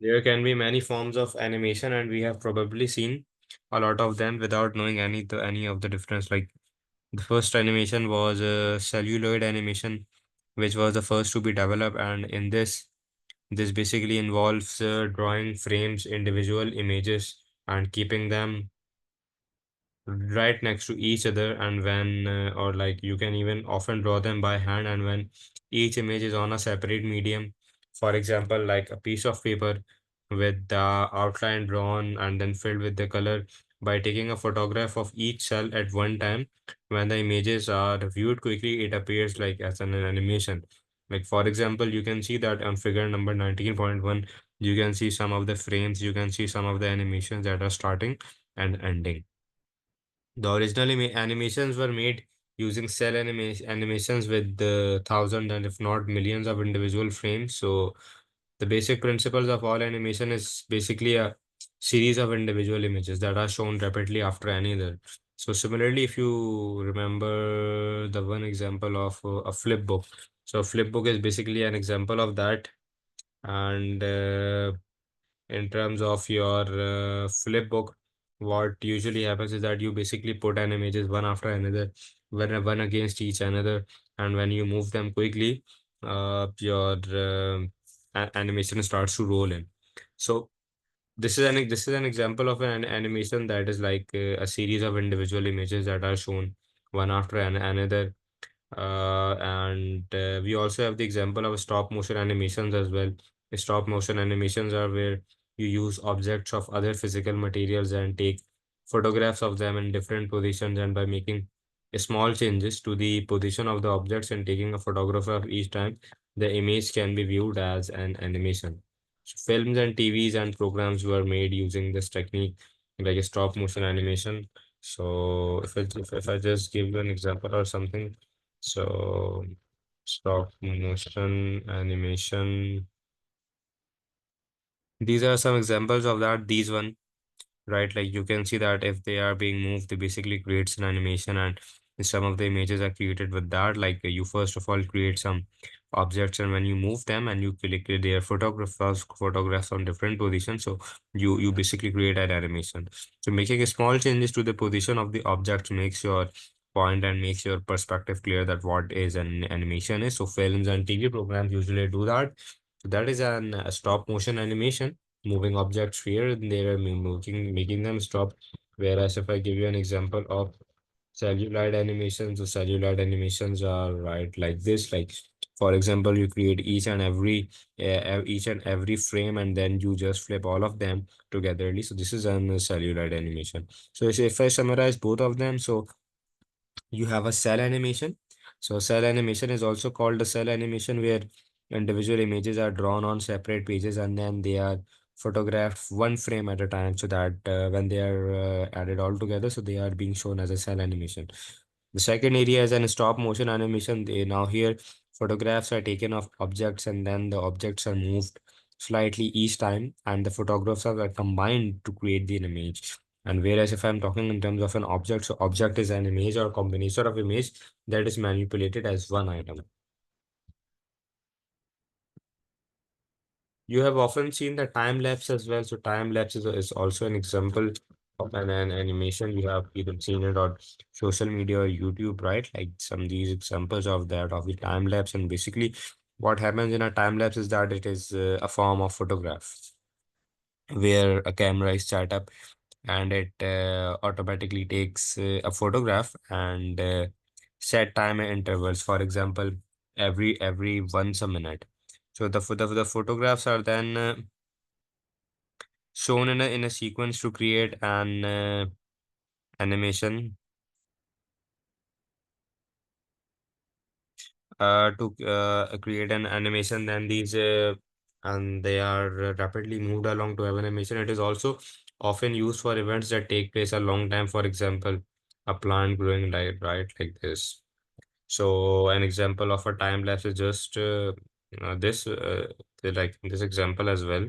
There can be many forms of animation, and we have probably seen a lot of them without knowing any of the difference. Like the first animation was celluloid animation, which was the first to be developed, and in this basically involves drawing frames, individual images, and keeping them right next to each other. And when or like you can even often draw them by hand, and when each image is on a separate medium, for example like a piece of paper with the outline drawn and then filled with the color, by taking a photograph of each cell at one time, when the images are viewed quickly, it appears like as an animation. Like for example, you can see that on figure number 19.1, you can see some of the frames, you can see some of the animations that are starting and ending. The original animations were made using animations with thousands and if not millions of individual frames. So the basic principles of all animation is basically a series of individual images that are shown rapidly after another. So similarly, if you remember the one example of a flip book. So a flip book is basically an example of that. And in terms of your flip book, what usually happens is that you basically put an images one after another, one against each another, and when you move them quickly, your animation starts to roll in. So this is an example of an animation that is like a series of individual images that are shown one after another. And we also have the example of stop motion animations as well. Stop motion animations are where you use objects of other physical materials and take photographs of them in different positions, and by making small changes to the position of the objects and taking a photograph of each time, the image can be viewed as an animation. So films and TVs and programs were made using this technique, like a stop motion animation. So if I just give you an example or something, so stop motion animation. These are some examples of that. These one, right? Like you can see that if they are being moved, they basically creates an animation, and some of the images are created with that. Like you first of all create some objects, and when you move them and you click their photographs on different positions, so you basically create an animation. So making a small changes to the position of the object makes your point and makes your perspective clear that what is an animation is. So films and TV programs usually do that. So that is an stop motion animation, moving objects here and there and making them stop. Whereas if I give you an example of celluloid animations, the celluloid animations are right like this. Like for example, you create each and every frame, and then you just flip all of them togetherly. So this is an celluloid animation. So if I summarize both of them, so you have a cell animation. So cell animation is also called a cell animation, where individual images are drawn on separate pages and then they are photographed one frame at a time, so that when they are added all together, so they are being shown as a cell animation. The second area is an stop motion animation. Now here photographs are taken of objects and then the objects are moved slightly each time, and the photographs are combined to create the image. And whereas if I'm talking in terms of an object, so object is an image or combination of image that is manipulated as one item. You have often seen the time lapse as well. So time lapse is also an example of an animation. You have either seen it on social media or YouTube, right? Like some these examples of that of the time lapse. And basically, what happens in a time lapse is that it is a form of photograph where a camera is set up and it automatically takes a photograph and set time intervals. For example, every once a minute. So the photographs are then shown in a sequence to create an animation to create an animation. Then these and they are rapidly moved along to have an animation. It is also often used for events that take place a long time. For example, a plant growing right like this. So an example of a time lapse is just this like this example as well.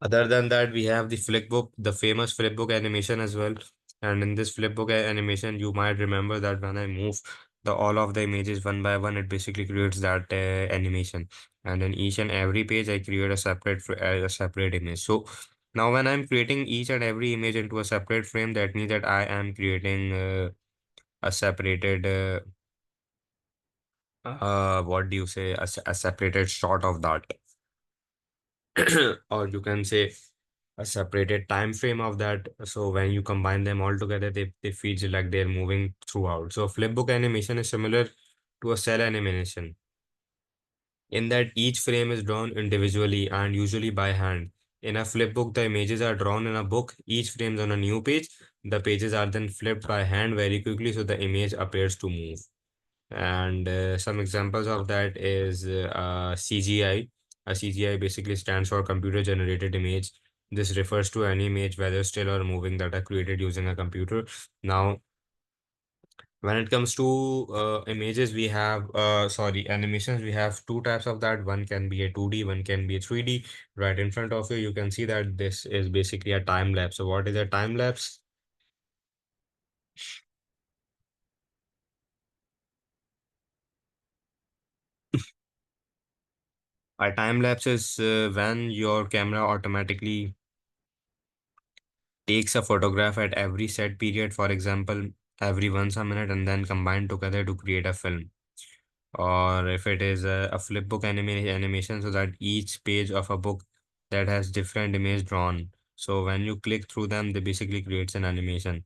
Other than that, we have the flipbook, the famous flipbook animation as well. And in this flipbook animation, you might remember that when I move the all of the images one by one, it basically creates that animation. And then each and every page I create a separate image. So now when I'm creating each and every image into a separate frame, that means that I am creating a separated what do you say, a separated shot of that. Or you can say a separated time frame of that. So when you combine them all together, they feel like they're moving throughout. So flipbook animation is similar to a cell animation in that each frame is drawn individually and usually by hand. In a flipbook, the images are drawn in a book, each frame is on a new page. The pages are then flipped by hand very quickly so the image appears to move. And some examples of that is CGI. A CGI basically stands for computer generated image. This refers to any image, whether still or moving, that are created using a computer. Now, when it comes to images, we have, sorry, animations, we have two types of that. One can be a 2D, one can be a 3D. Right in front of you, you can see that this is basically a time lapse. So what is a time lapse? A time lapse is when your camera automatically takes a photograph at every set period, for example, every once a minute, and then combine together to create a film. Or if it is a flip book animation, so that each page of a book that has different image drawn. So when you click through them, they basically creates an animation.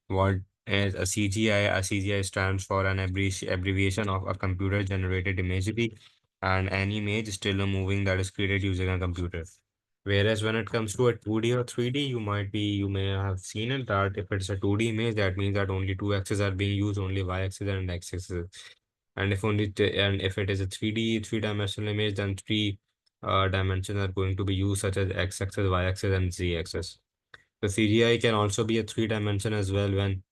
What is a CGI? A CGI stands for an abbreviation of a computer generated imagery, and any image still a moving that is created using a computer. Whereas when it comes to a 2D or 3D, you may have seen it that if it's a 2D image, that means that only two axes are being used, only y-axis and x-axis. And and if it is a 3D, three-dimensional image, then three dimensions are going to be used, such as x-axis, y-axis, and z-axis. The CGI can also be a three dimension as well, when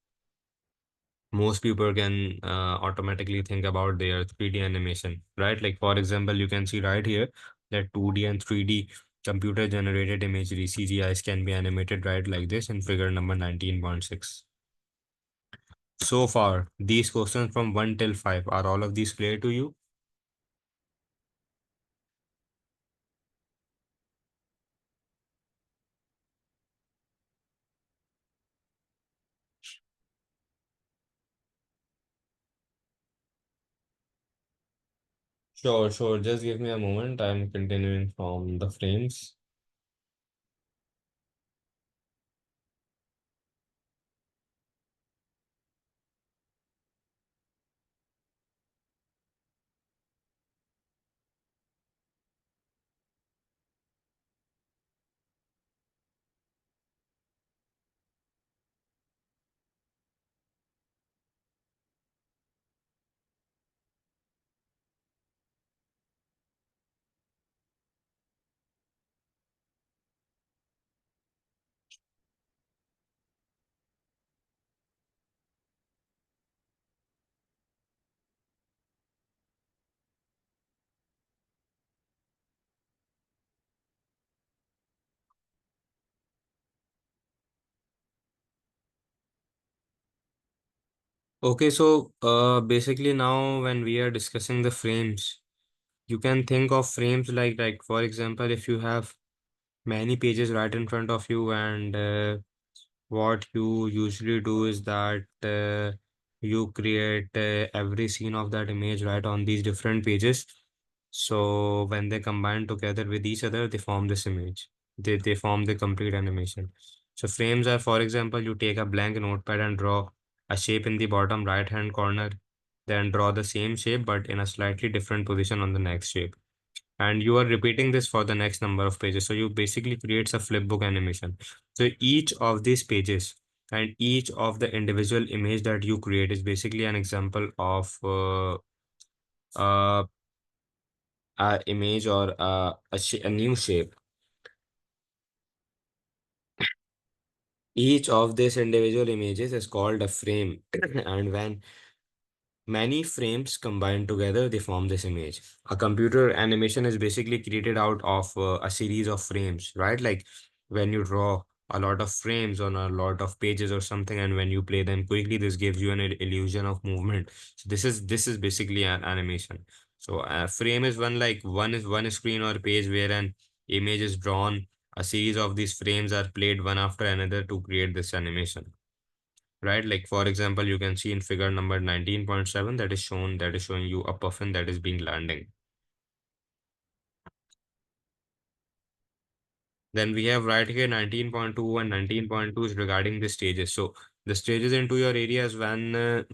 most people can automatically think about their 3D animation, right? Like for example, you can see right here that 2D and 3D computer generated imagery CGIs can be animated right like this in figure number 19.6. So far, these questions from 1 till 5, are all of these clear to you? Sure, sure. Just give me a moment. I'm continuing from the frames. Okay, so basically now when we are discussing the frames, you can think of frames like for example, if you have many pages right in front of you, and what you usually do is that you create every scene of that image right on these different pages. So when they combine together with each other, they form this image. They form the complete animation. So frames are, for example, you take a blank notepad and draw a shape in the bottom right hand corner, then draw the same shape but in a slightly different position on the next shape, and you are repeating this for the next number of pages. So you basically creates a flipbook animation. So each of these pages and each of the individual image that you create is basically an example of uh, a image or a new shape. Each of these individual images is called a frame, and when many frames combined together, they form this image. A computer animation is basically created out of a series of frames, right? Like when you draw a lot of frames on a lot of pages or something, and when you play them quickly, this gives you an illusion of movement. So this is basically an animation. So a frame is one screen or page where an image is drawn. A series of these frames are played one after another to create this animation, right? Like for example, you can see in figure number 19.7 that is showing you a puffin that is being landing. Then we have right here 19.2, and 19.2 is regarding the stages. So the stages into your areas when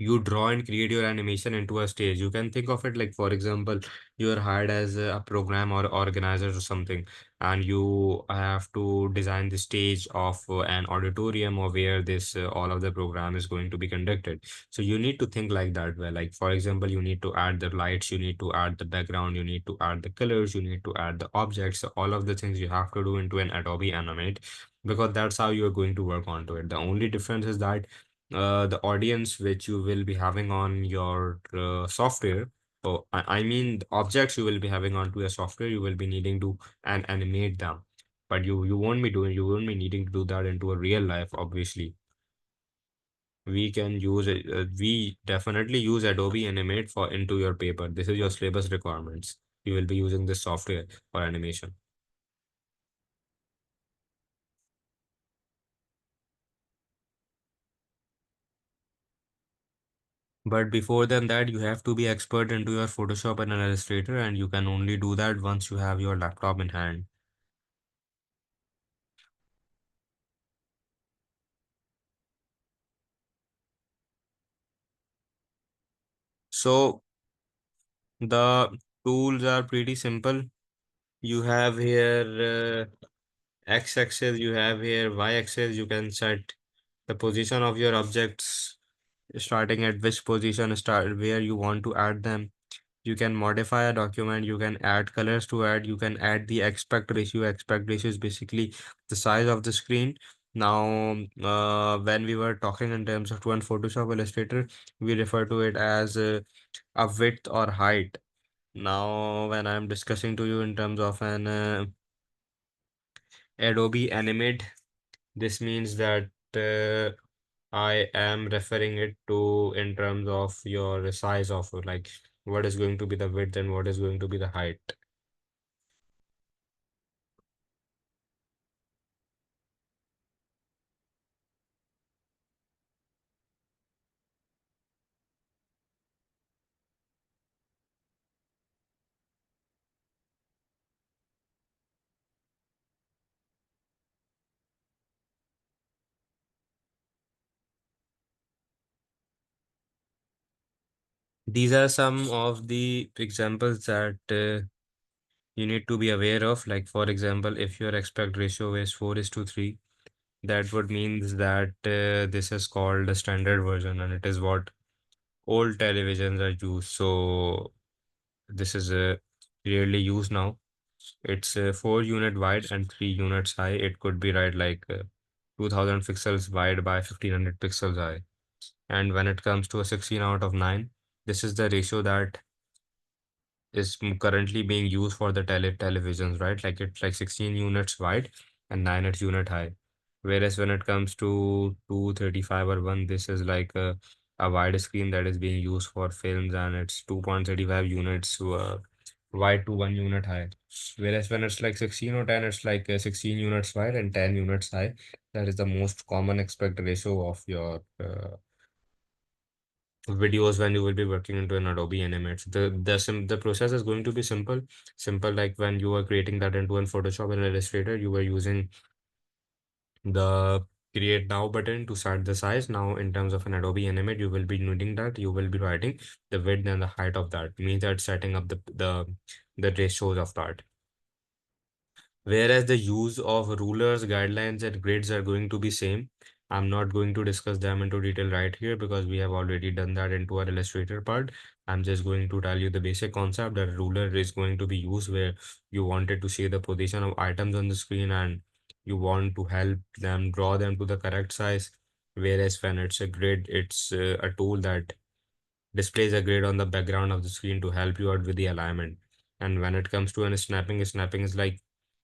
you draw and create your animation into a stage. You can think of it like, for example, you are hired as a program or organizer or something, and you have to design the stage of an auditorium or where this all of the program is going to be conducted. So you need to think like that. Where, like, for example, you need to add the lights, you need to add the background, you need to add the colors, you need to add the objects. So all of the things you have to do into an Adobe Animate, because that's how you are going to work onto it. The only difference is that the audience which you will be having on your software, or I mean the objects you will be having onto your software, you will be needing to and animate them, but you won't be needing to do that into a real life. Obviously, we can use it. We definitely use Adobe Animate for into your paper. This is your syllabus requirements. You will be using this software for animation. But before than that, you have to be expert into your Photoshop and an Illustrator, and you can only do that once you have your laptop in hand. So the tools are pretty simple. You have here x-axis, you have here y-axis. You can set the position of your objects, starting at which position, start where you want to add them. You can modify a document, you can add colors to add, you can add the aspect ratio. Aspect ratio is basically the size of the screen. Now, when we were talking in terms of one Photoshop Illustrator, we refer to it as a width or height. Now, when I'm discussing to you in terms of an Adobe Animate, this means that I am referring it to in terms of your size of it, like what is going to be the width and what is going to be the height. These are some of the examples that you need to be aware of. Like, for example, if your aspect ratio is 4 is to 3, that would means that this is called a standard version, and it is what old televisions are used. So this is rarely used now. It's 4 unit wide and 3 units high. It could be right like 2000 pixels wide by 1500 pixels high. And when it comes to a 16 out of 9, this is the ratio that is currently being used for the televisions, right? Like it's like 16 units wide and 9 its unit high. Whereas when it comes to 235 or 1, this is like a wide screen that is being used for films, and it's 2.35 units wide to 1 unit high. Whereas when it's like 16 or 10, it's like 16 units wide and 10 units high. That is the most common aspect ratio of your videos when you will be working into an Adobe Animate. The process is going to be simple. Simple, like when you are creating that into an Photoshop and Illustrator, you were using the create now button to set the size. Now in terms of an Adobe Animate, you will be needing that. You will be writing the width and the height of that. Means that setting up the ratios of that. Whereas the use of rulers, guidelines, and grids are going to be same. I'm not going to discuss them into detail right here because we have already done that into our Illustrator part. I'm just going to tell you the basic concept that a ruler is going to be used where you wanted to see the position of items on the screen and you want to help them draw them to the correct size. Whereas when it's a grid, it's a tool that displays a grid on the background of the screen to help you out with the alignment. And when it comes to an snapping is like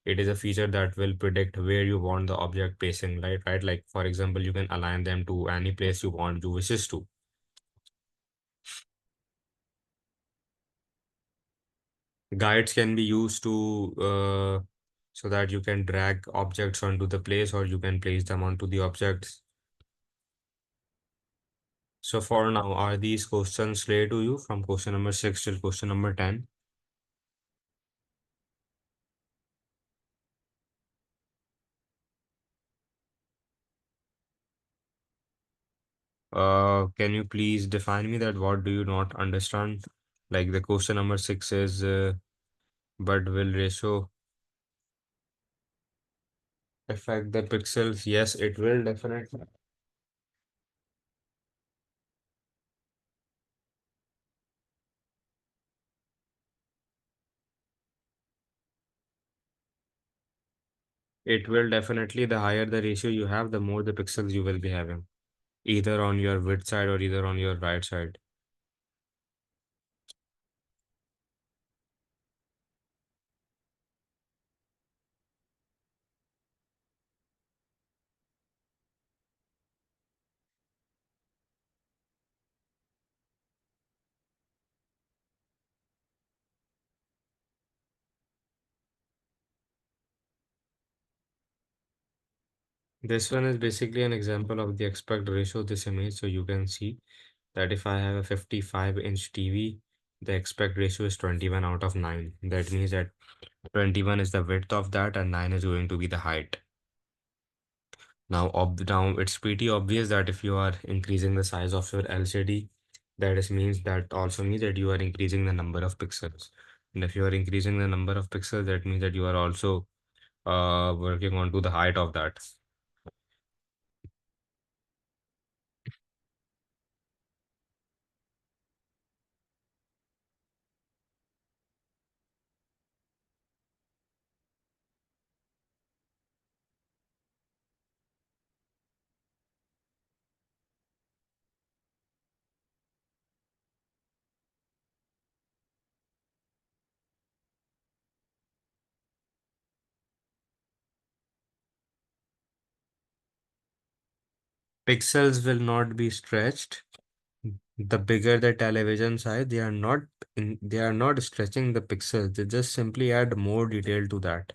It is a feature that will predict where you want the object placing, right? Like for example, you can align them to any place you want to wishes to. Guides can be used to so that you can drag objects onto the place or you can place them onto the objects. So for now, are these questions clear to you from question number 6 till question number 10? Can you please define me that what do you not understand? Like the question number 6 is, but will ratio affect the pixels? Yes, it will definitely. It will definitely. The higher the ratio you have, the more the pixels you will be having, either on your width side or either on your right side. This one is basically an example of the aspect ratio of this image. So you can see that if I have a 55-inch TV, the aspect ratio is 21 out of 9. That means that 21 is the width of that and 9 is going to be the height. Now it's pretty obvious that if you are increasing the size of your LCD, that also means that you are increasing the number of pixels. And if you are increasing the number of pixels, that means that you are also working on to the height of that. Pixels will not be stretched. The bigger the television size, they are not stretching the pixels. They just simply add more detail to that.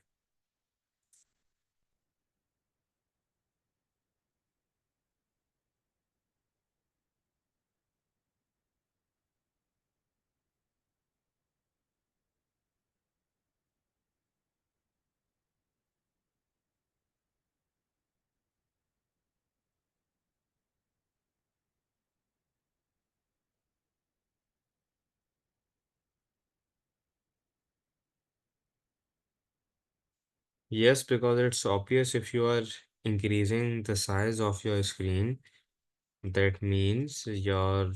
Yes, because it's obvious if you are increasing the size of your screen, that means your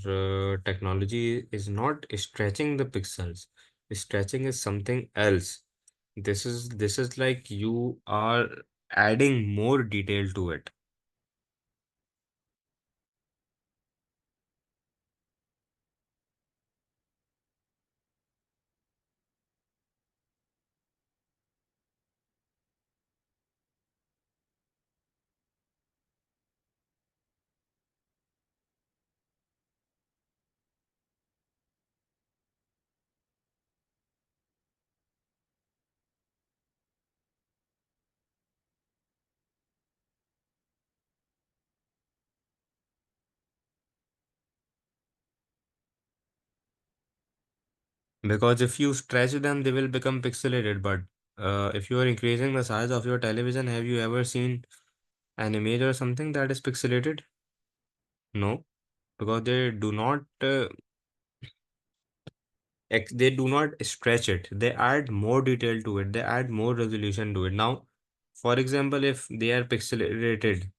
technology is not stretching the pixels. Stretching is something else. This is like you are adding more detail to it. Because if you stretch them, they will become pixelated. But if you are increasing the size of your television, have you ever seen an image or something that is pixelated? No, because they do not stretch it. They add more detail to it. They add more resolution to it. Now, for example, if they are pixelated,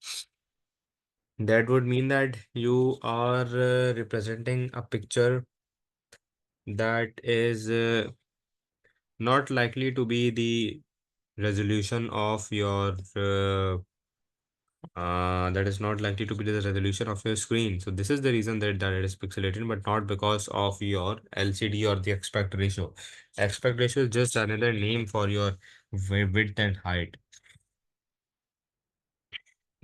that would mean that you are representing a picture that is not likely to be the resolution of your that is not likely to be the resolution of your screen. So this is the reason that it is pixelated, but not because of your LCD or the aspect ratio. Aspect ratio is just another name for your width and height.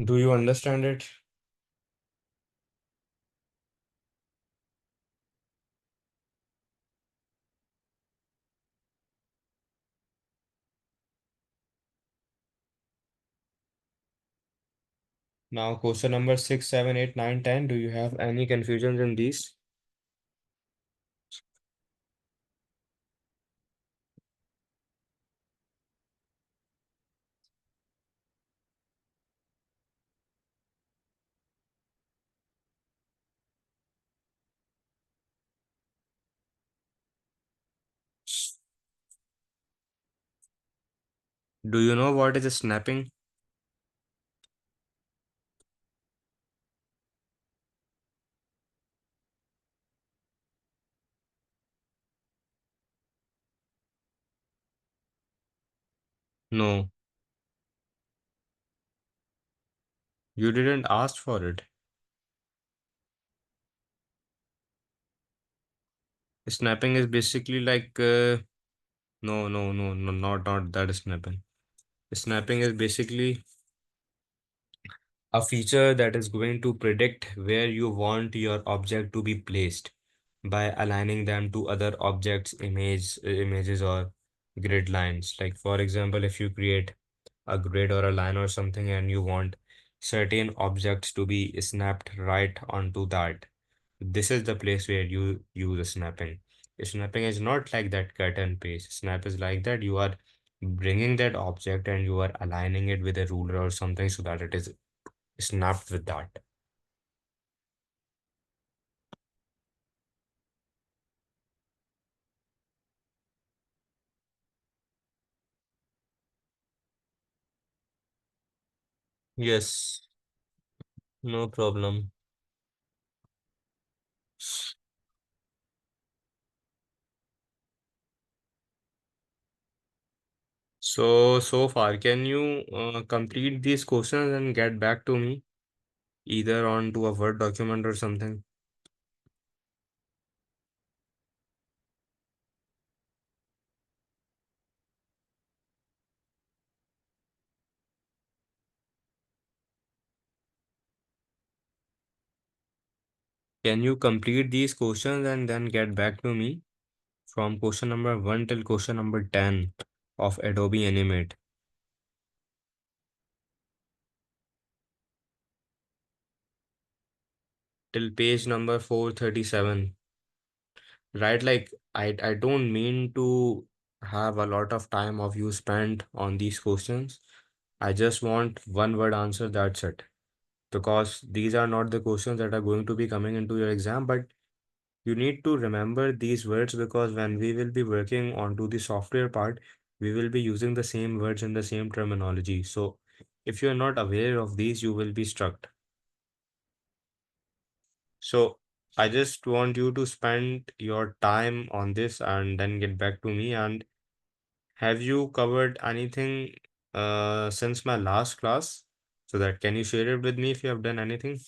Do you understand it? Now, question number 6, 7, 8, 9, 10. Do you have any confusions in these? Do you know what is snapping? No, you didn't ask for it. Snapping is basically like no, no, no, no, not that snapping. Snapping is basically a feature that is going to predict where you want your object to be placed by aligning them to other objects, images, or grid lines. Like for example, if you create a grid or a line or something and you want certain objects to be snapped right onto that, this is the place where you use snapping. Snapping is not like that cut and paste. Snap is like that you are bringing that object and you are aligning it with a ruler or something so that it is snapped with that. Yes, no problem. So far, can you complete these questions and get back to me either onto a Word document or something? Can you complete these questions and then get back to me from question number 1 till question number 10 of Adobe Animate till page number 437? Right, like I don't mean to have a lot of time of you spent on these questions. I just want one word answer, that's it. Because these are not the questions that are going to be coming into your exam, but you need to remember these words because when we will be working onto the software part, we will be using the same words and the same terminology. So if you're not aware of these, you will be struck. So I just want you to spend your time on this and then get back to me. And have you covered anything since my last class? So that can you share it with me if you have done anything?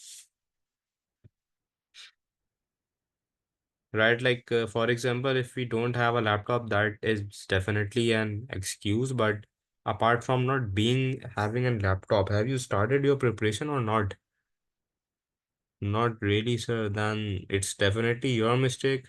Right, like for example, if we don't have a laptop, that is definitely an excuse. But apart from not being having a laptop, have you started your preparation or not? Not really, sir. Then it's definitely your mistake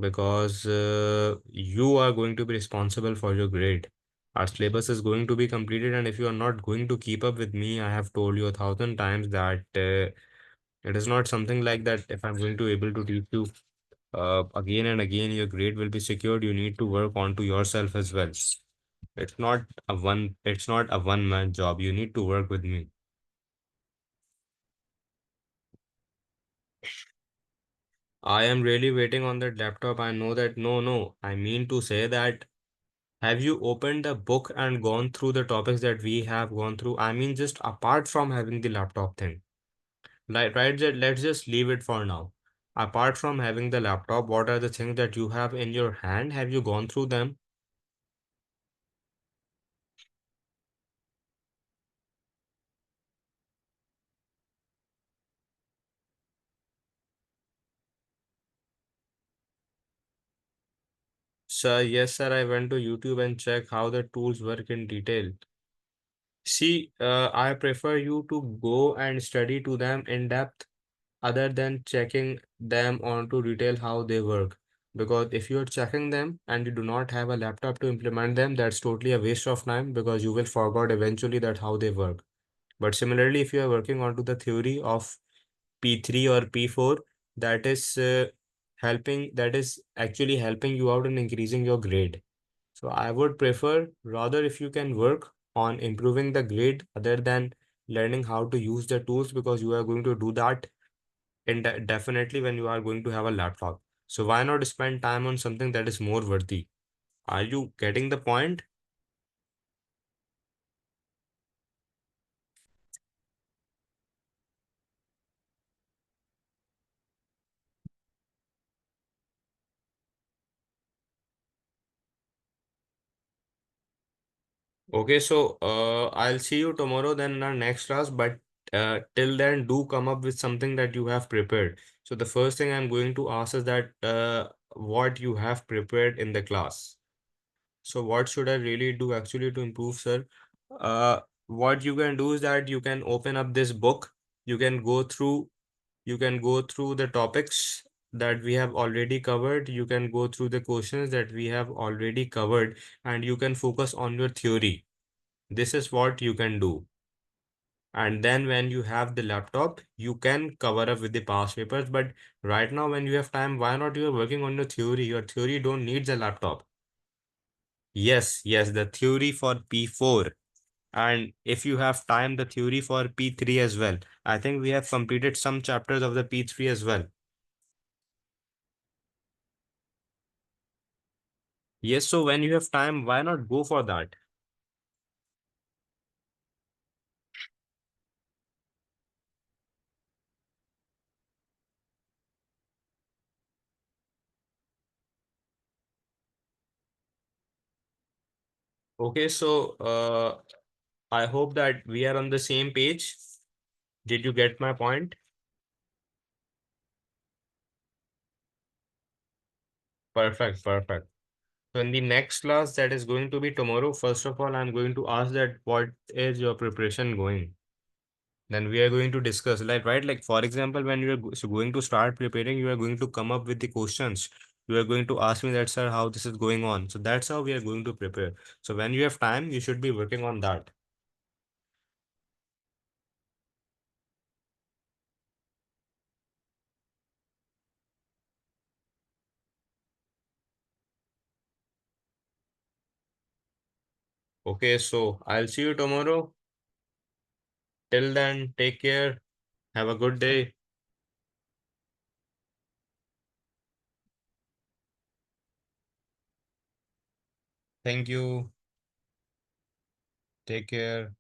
because you are going to be responsible for your grade. Our syllabus is going to be completed, and if you are not going to keep up with me, I have told you 1,000 times that it is not something like that. If I'm going to able to teach you again and again, your grade will be secured. You need to work onto yourself as well. It's not a one man job. You need to work with me. I am really waiting on that laptop. I know that. No, no. I mean to say that have you opened the book and gone through the topics that we have gone through? I mean, just apart from having the laptop thing. Like, right, let's just leave it for now. Apart from having the laptop, what are the things that you have in your hand? Have you gone through them? Sir, yes, sir, I went to YouTube and check how the tools work in detail. See, I prefer you to go and study to them in depth other than checking them onto detail how they work. Because if you're checking them and you do not have a laptop to implement them, that's totally a waste of time because you will forget eventually that how they work. But similarly, if you are working onto the theory of P3 or P4, that is actually helping you out in increasing your grade. So I would prefer rather if you can work on improving the grade other than learning how to use the tools because you are going to do that definitely when you are going to have a laptop. So why not spend time on something that is more worthy? Are you getting the point? Okay, so I'll see you tomorrow then in our next class, but till then do come up with something that you have prepared. So the first thing I'm going to ask is that what you have prepared in the class. So what should I really do actually to improve, sir? What you can do is that you can open up this book. You can go through you can go through the topics that we have already covered. You can go through the questions that we have already covered, and you can focus on your theory. This is what you can do. And then when you have the laptop, you can cover up with the past papers. But right now, when you have time, why not you are working on your theory? Your theory don't needs a laptop. Yes, yes, the theory for P4. And if you have time, the theory for P3 as well. I think we have completed some chapters of the P3 as well. Yes, so when you have time, why not go for that? Okay, so I hope that we are on the same page. Did you get my point? Perfect, perfect. So in the next class that is going to be tomorrow, first of all, I'm going to ask that what is your preparation going? Then we are going to discuss, like, right, like for example, when you are going to start preparing, you are going to come up with the questions. You are going to ask me that, sir, how this is going on. So that's how we are going to prepare. So when you have time, you should be working on that. Okay, so I'll see you tomorrow. Till then, take care. Have a good day. Thank you. Take care.